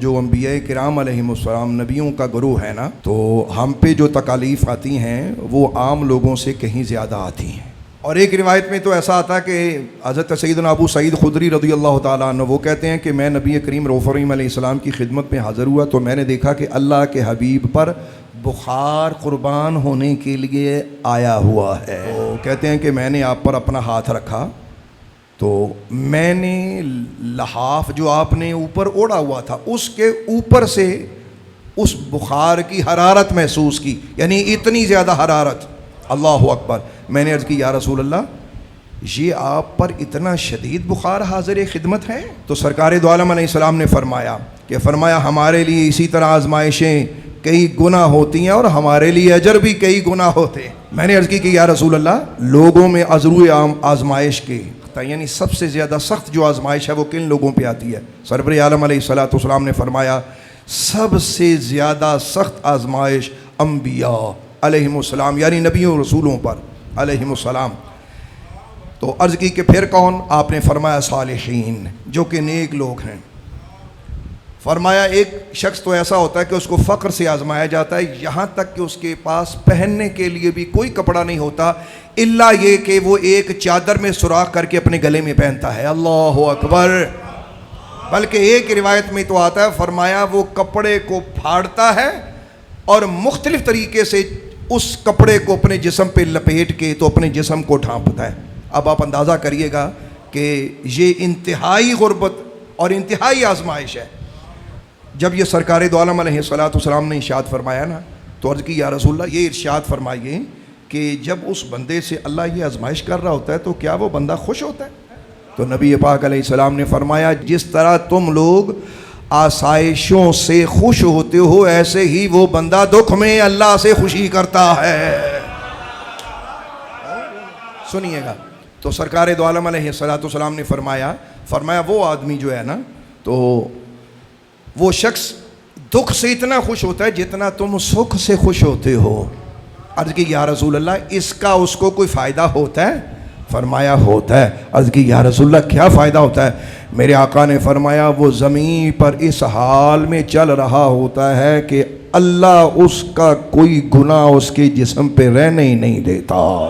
جو انبیاء کرام علیہم السلام نبیوں کا گروہ ہے نا، تو ہم پہ جو تکالیف آتی ہیں وہ عام لوگوں سے کہیں زیادہ آتی ہیں۔ اور ایک روایت میں تو ایسا آتا کہ حضرت سیدنا ابو سعید خدری رضی اللہ تعالیٰ عنہ وہ کہتے ہیں کہ میں نبی کریم رؤوف الرحیم علیہ السلام کی خدمت میں حاضر ہوا تو میں نے دیکھا کہ اللہ کے حبیب پر بخار قربان ہونے کے لیے آیا ہوا ہے۔ تو کہتے ہیں کہ میں نے آپ پر اپنا ہاتھ رکھا تو میں نے لحاف جو آپ نے اوپر اوڑھا ہوا تھا اس کے اوپر سے اس بخار کی حرارت محسوس کی، یعنی اتنی زیادہ حرارت۔ اللہ اکبر۔ میں نے عرض کی یا رسول اللہ یہ آپ پر اتنا شدید بخار حاضر خدمت ہے؟ تو سرکار دو عالم علیہ السلام نے فرمایا ہمارے لیے اسی طرح آزمائشیں کئی گنا ہوتی ہیں اور ہمارے لیے اجر بھی کئی گنا ہوتے ہیں۔ میں نے عرض کی کہ یا رسول اللہ لوگوں میں ازرو آزمائش کے یعنی سب سے زیادہ سخت جو آزمائش ہے وہ کن لوگوں پہ آتی ہے؟ سرور عالم علیہ السلام نے فرمایا سب سے زیادہ سخت آزمائش انبیاء علیہم السلام یعنی نبیوں و رسولوں پر علیہم السلام۔ تو عرض کی کہ پھر کون؟ آپ نے فرمایا صالحین جو کہ نیک لوگ ہیں۔ فرمایا ایک شخص تو ایسا ہوتا ہے کہ اس کو فقر سے آزمایا جاتا ہے یہاں تک کہ اس کے پاس پہننے کے لیے بھی کوئی کپڑا نہیں ہوتا الا یہ کہ وہ ایک چادر میں سوراخ کر کے اپنے گلے میں پہنتا ہے۔ اللہ اکبر۔ بلکہ ایک روایت میں تو آتا ہے فرمایا وہ کپڑے کو پھاڑتا ہے اور مختلف طریقے سے اس کپڑے کو اپنے جسم پہ لپیٹ کے تو اپنے جسم کو ڈھانپتا ہے۔ اب آپ اندازہ کریے گا کہ یہ انتہائی غربت اور انتہائی آزمائش ہے۔ جب یہ سرکار دو عالم علیہ السلام نے ارشاد فرمایا نا تو عرض کی یا رسول اللہ یہ ارشاد فرمائیے کہ جب اس بندے سے اللہ یہ آزمائش کر رہا ہوتا ہے تو کیا وہ بندہ خوش ہوتا ہے؟ تو نبی پاک علیہ السلام نے فرمایا جس طرح تم لوگ آسائشوں سے خوش ہوتے ہو ایسے ہی وہ بندہ دکھ میں اللہ سے خوشی کرتا ہے۔ سنیے گا تو سرکار دو عالم علیہ السلام نے فرمایا وہ آدمی جو ہے نا تو وہ شخص دکھ سے اتنا خوش ہوتا ہے جتنا تم سکھ سے خوش ہوتے ہو۔ عرض کی یا رسول اللہ اس کا اس کو کوئی فائدہ ہوتا ہے؟ فرمایا ہوتا ہے۔ عرض کی یا رسول اللہ کیا فائدہ ہوتا ہے؟ میرے آقا نے فرمایا وہ زمین پر اس حال میں چل رہا ہوتا ہے کہ اللہ اس کا کوئی گناہ اس کے جسم پہ رہنے ہی نہیں دیتا۔